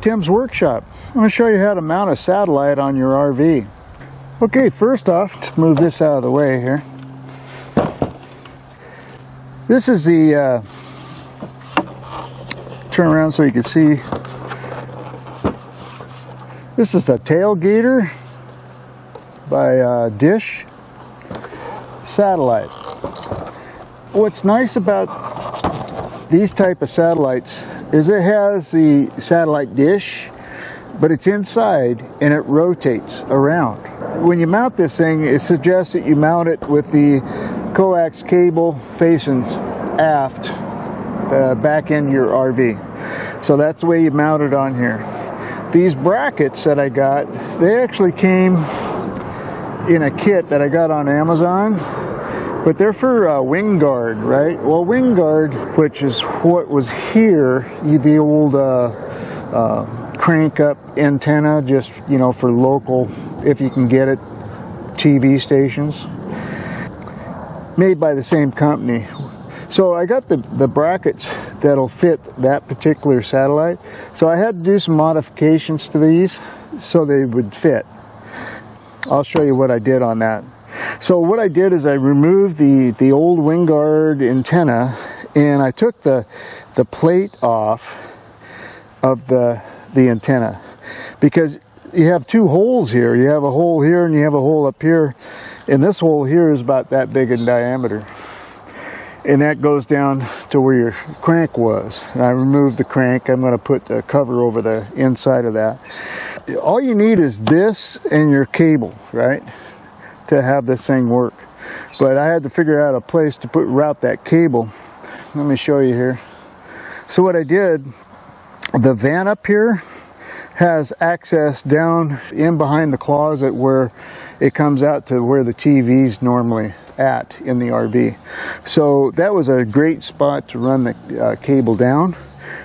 Tim's workshop. I'm going to show you how to mount a satellite on your RV. Okay, first off, let's move this out of the way here. This is the turn around so you can see. This is the tailgater by Dish satellite. What's nice about these type of satellites is it has the satellite dish, but it's inside and it rotates around. When you mount this thing, it suggests that you mount it with the coax cable facing aft back in your RV. So that's the way you mount it on here. These brackets that I got, they actually came in a kit that I got on Amazon. But they're for wing guard, right? Well, wing guard, which is what was here, the old crank up antenna, just, you know, for local, if you can get it, TV stations, made by the same company. So I got the brackets that'll fit that particular satellite. So I had to do some modifications to these so they would fit. I'll show you what I did on that. So what I did is I removed the old wing guard antenna, and I took the plate off of the antenna, because you have two holes here. You have a hole here and you have a hole up here, and this hole here is about that big in diameter, and that goes down to where your crank was. And I removed the crank. I'm going to put a cover over the inside of that. All you need is this and your cable, right, to have this thing work. But I had to figure out a place to route that cable. Let me show you here. So what I did, the van up here has access down in behind the closet where it comes out to where the TV's normally at in the RV. So that was a great spot to run the cable down.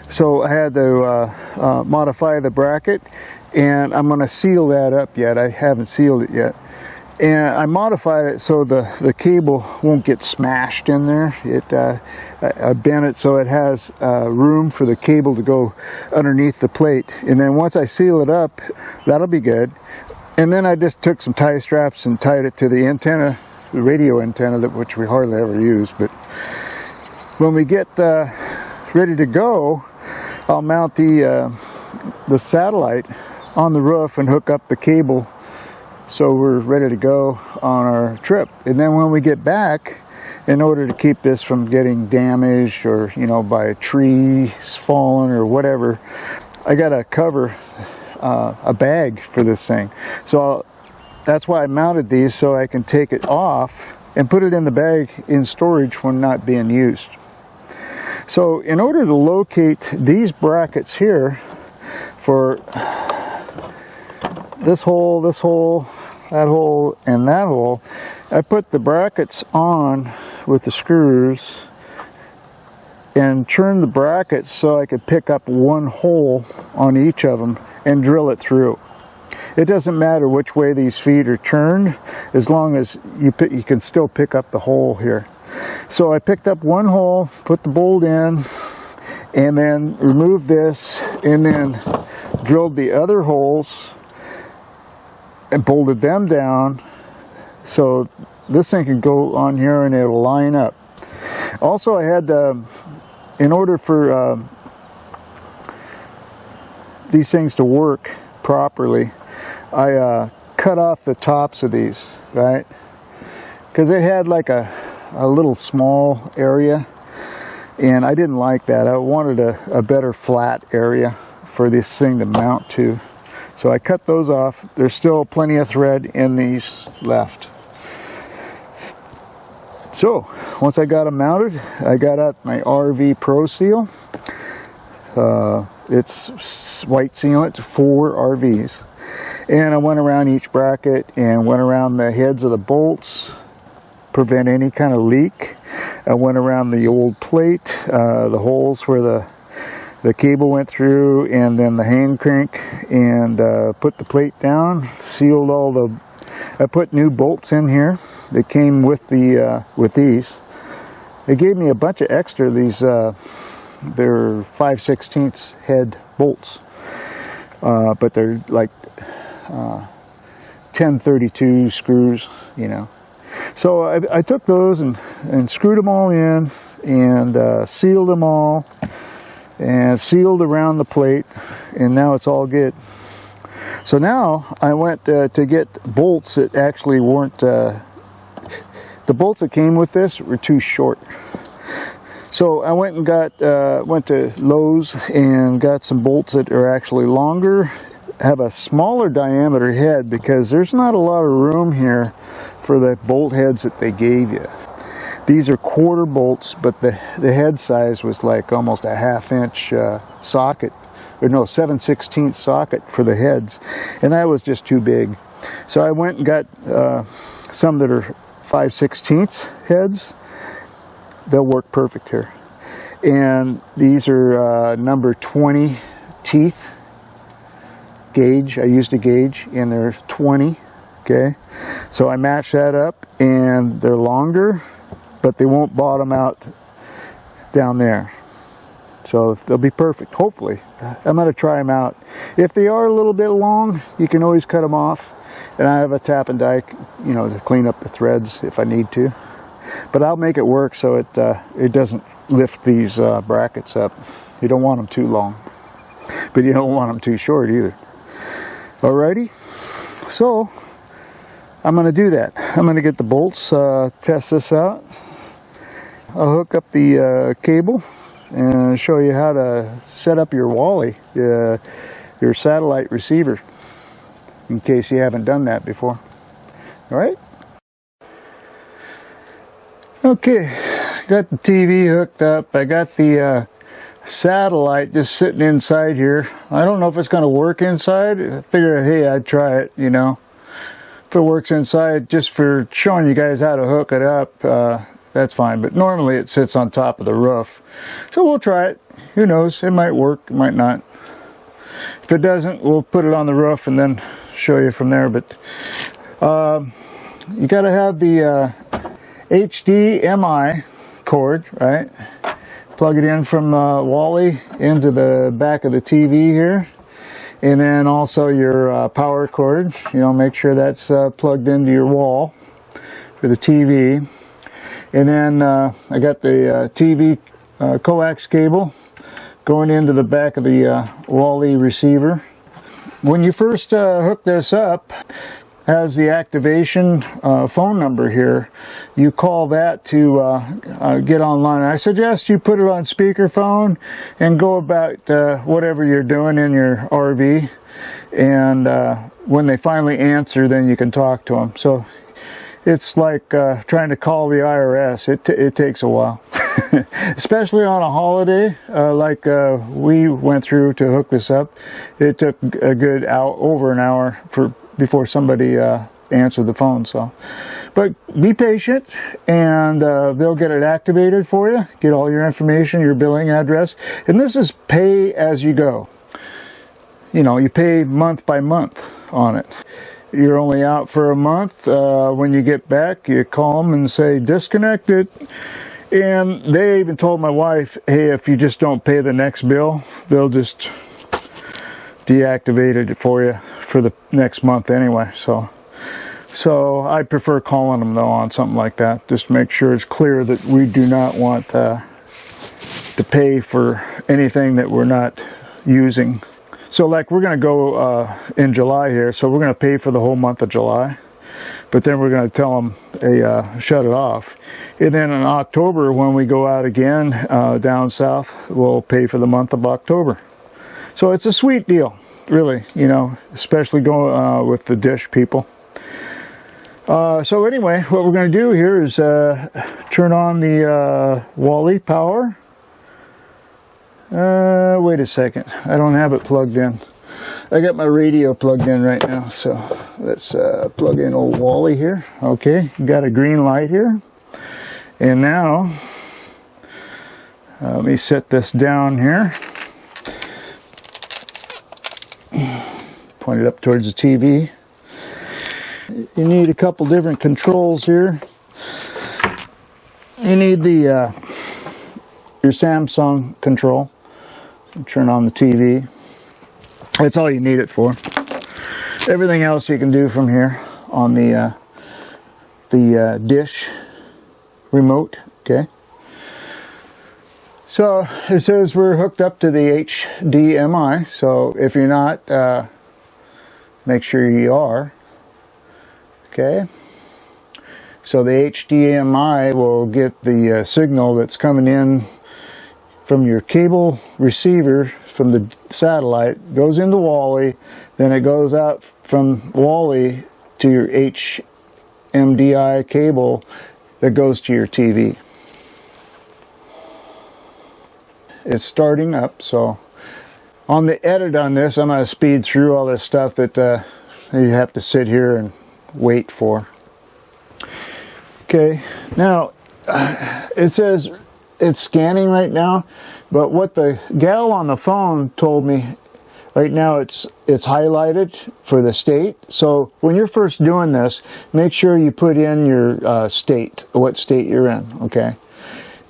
So I had to modify the bracket, and I'm going to seal that up yet. I haven't sealed it yet. And I modified it so the cable won't get smashed in there. I bent it so it has room for the cable to go underneath the plate. And then once I seal it up, that'll be good. And then I just took some tie straps and tied it to the antenna, the radio antenna, which we hardly ever use. But when we get ready to go, I'll mount the satellite on the roof and hook up the cable, so we're ready to go on our trip. And then when we get back, in order to keep this from getting damaged or, you know, by a tree falling or whatever, I got to cover a bag for this thing. So that's why I mounted these, so I can take it off and put it in the bag in storage when not being used. So in order to locate these brackets here for this hole, that hole, and that hole, I put the brackets on with the screws and turned the brackets so I could pick up one hole on each of them and drill it through. It doesn't matter which way these feet are turned, as long as you can still pick up the hole here. So I picked up one hole, put the bolt in, and then removed this, and then drilled the other holes and bolted them down so this thing can go on here and it'll line up. Also, I had in order for these things to work properly, I cut off the tops of these, right, because they had like a little small area, and I didn't like that. I wanted a better flat area for this thing to mount to. So I cut those off. There's still plenty of thread in these left. So once I got them mounted, I got out my RV Pro Seal. It's white sealant for RVs. And I went around each bracket and went around the heads of the bolts, prevent any kind of leak. I went around the old plate, the holes where the cable went through, and then the hand crank, and put the plate down, sealed all the, I put new bolts in here that came with the with these. They gave me a bunch of extra, these they're 5/16 head bolts, but they're like 1032 screws, you know. So I took those and screwed them all in, and sealed them all, and sealed around the plate, and now it's all good. So now I went to get bolts that actually weren't, the bolts that came with this were too short. So I went and went to Lowe's and got some bolts that are actually longer, have a smaller diameter head, because there's not a lot of room here for the bolt heads that they gave you. These are quarter bolts, but the head size was like almost a 1/2 inch socket, or no, 7/16 socket for the heads, and that was just too big. So I went and got some that are 5/16 heads. They'll work perfect here. And these are number 20 teeth gauge. I used a gauge, and they're 20. Okay, so I matched that up, and they're longer, but they won't bottom out down there. So they'll be perfect, hopefully. I'm going to try them out. If they are a little bit long, you can always cut them off. And I have a tap and die, you know, to clean up the threads if I need to. But I'll make it work so it doesn't lift these brackets up. You don't want them too long, but you don't want them too short either. Alrighty, so I'm going to do that. I'm going to get the bolts, test this out. I'll hook up the cable and show you how to set up your Wally, your satellite receiver, in case you haven't done that before. Alright? Okay, got the TV hooked up. I got the satellite just sitting inside here. I don't know if it's going to work inside. I figured, hey, I'd try it, you know. If it works inside, just for showing you guys how to hook it up, that's fine. But normally it sits on top of the roof. So we'll try it. Who knows? It might work, it might not. If it doesn't, we'll put it on the roof and then show you from there. But you got to have the HDMI cord, right? Plug it in from Wally into the back of the TV here, and then also your power cord. You know, make sure that's plugged into your wall for the TV. And then I got the TV coax cable going into the back of the Wally receiver. When you first hook this up, has the activation phone number here. You call that to get online. I suggest you put it on speakerphone and go about whatever you're doing in your RV, and when they finally answer, then you can talk to them. So it's like trying to call the IRS. It takes a while. Especially on a holiday like we went through to hook this up. It took a good over an hour before somebody answered the phone. So, but be patient, and they'll get it activated for you. Get all your information, your billing address, and this is pay as you go. You know, you pay month by month on it. You're only out for a month. When you get back, you call them and say disconnected. And they even told my wife, hey, if you just don't pay the next bill, they'll just deactivate it for you for the next month anyway. So I prefer calling them though on something like that, just to make sure it's clear that we do not want to pay for anything that we're not using. So like we're going to go in July here, so we're going to pay for the whole month of July. But then we're going to tell them, hey, shut it off. And then in October, when we go out again down south, we'll pay for the month of October. So it's a sweet deal, really, you know, especially going with the dish people. So anyway, what we're going to do here is turn on the Wally power. Wait a second. I don't have it plugged in. I got my radio plugged in right now, so let's plug in old Wally here. Okay, got a green light here. And now, let me set this down here. Point it up towards the TV. You need a couple different controls here. You need the your Samsung control. Turn on the TV. That's all you need it for. Everything else you can do from here on the dish remote. Okay. So it says we're hooked up to the HDMI. So if you're not, make sure you are. Okay. So the HDMI will get the signal that's coming in from your cable receiver from the satellite, goes into Wally, then it goes out from Wally to your HMDI cable that goes to your TV. It's starting up, so on the edit on this, I'm going to speed through all this stuff that you have to sit here and wait for. Okay, now it says it's scanning right now, but what the gal on the phone told me, right now it's highlighted for the state. So when you're first doing this, make sure you put in your state, what state you're in, okay?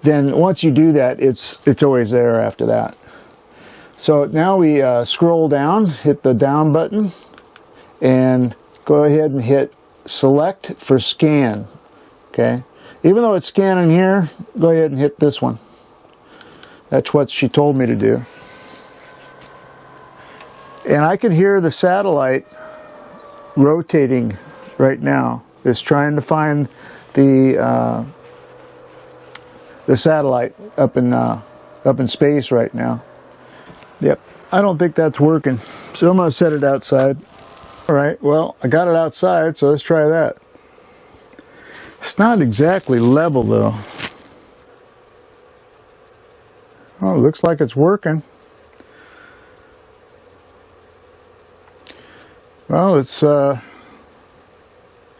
Then once you do that, it's always there after that. So now we scroll down, hit the down button, and go ahead and hit select for scan, okay? Even though it's scanning here, go ahead and hit this one. That's what she told me to do. And I can hear the satellite rotating right now. It's trying to find the satellite up in space right now. Yep, I don't think that's working. So I'm going to set it outside. All right, well, I got it outside, so let's try that. It's not exactly level though. Oh, it looks like it's working. Well, it's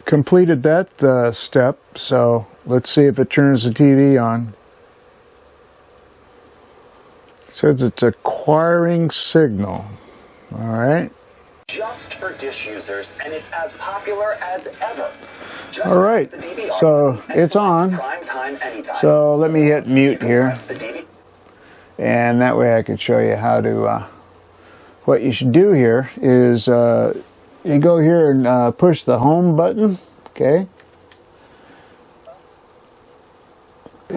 completed that step, so let's see if it turns the TV on. It says it's acquiring signal. All right. Just for dish users, and it's as popular as ever. All right, so it's on. So let me hit mute here, and that way I can show you how to. What you should do here is you go here and push the home button. Okay.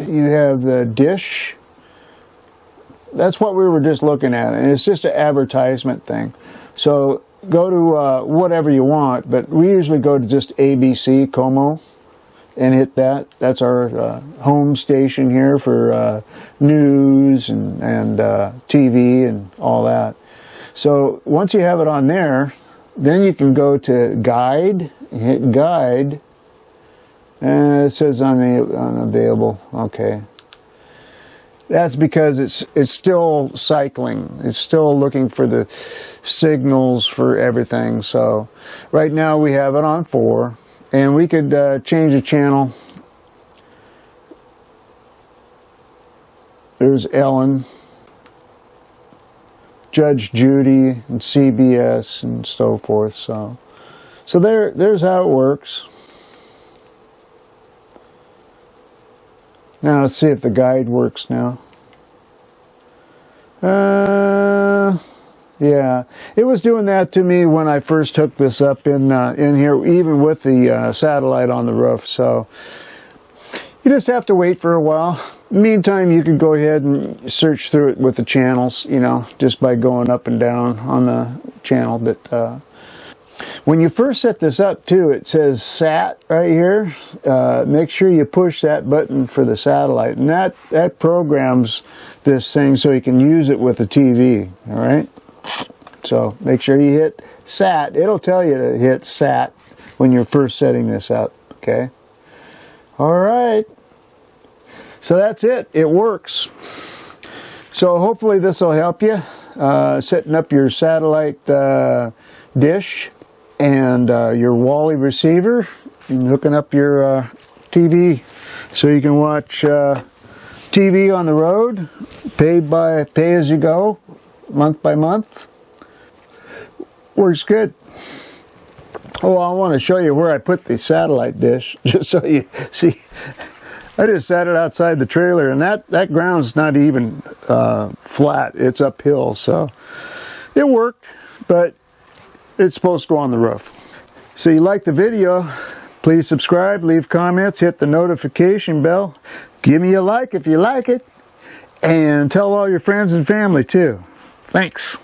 You have the dish. That's what we were just looking at, and it's just an advertisement thing. So go to whatever you want, but we usually go to just ABC Como and hit that. That's our home station here for news and TV and all that. So once you have it on there, then you can go to guide, hit guide, and it says unavailable. Okay. That's because it's still cycling. It's still looking for the signals for everything. So right now we have it on 4, and we could change the channel. There's Ellen, Judge Judy, and CBS, and so forth. So there's how it works. Now let's see if the guide works now. Yeah, it was doing that to me when I first hooked this up in here, even with the satellite on the roof. So you just have to wait for a while. Meantime, you can go ahead and search through it with the channels, you know, just by going up and down on the channel. But when you first set this up too, it says SAT right here. Make sure you push that button for the satellite, and that programs this thing so you can use it with the TV. All right. So make sure you hit SAT. It'll tell you to hit SAT when you're first setting this up. Okay. All right. So that's it. It works. So hopefully this will help you setting up your satellite dish and your Wally receiver and hooking up your TV so you can watch TV on the road, pay as you go, month by month. Works good. Oh, I want to show you where I put the satellite dish, just so you see. I just sat it outside the trailer, and that ground's not even flat. It's uphill, so it worked, but it's supposed to go on the roof. So you like the video, please subscribe, leave comments, hit the notification bell. Give me a like if you like it, and tell all your friends and family too. Thanks.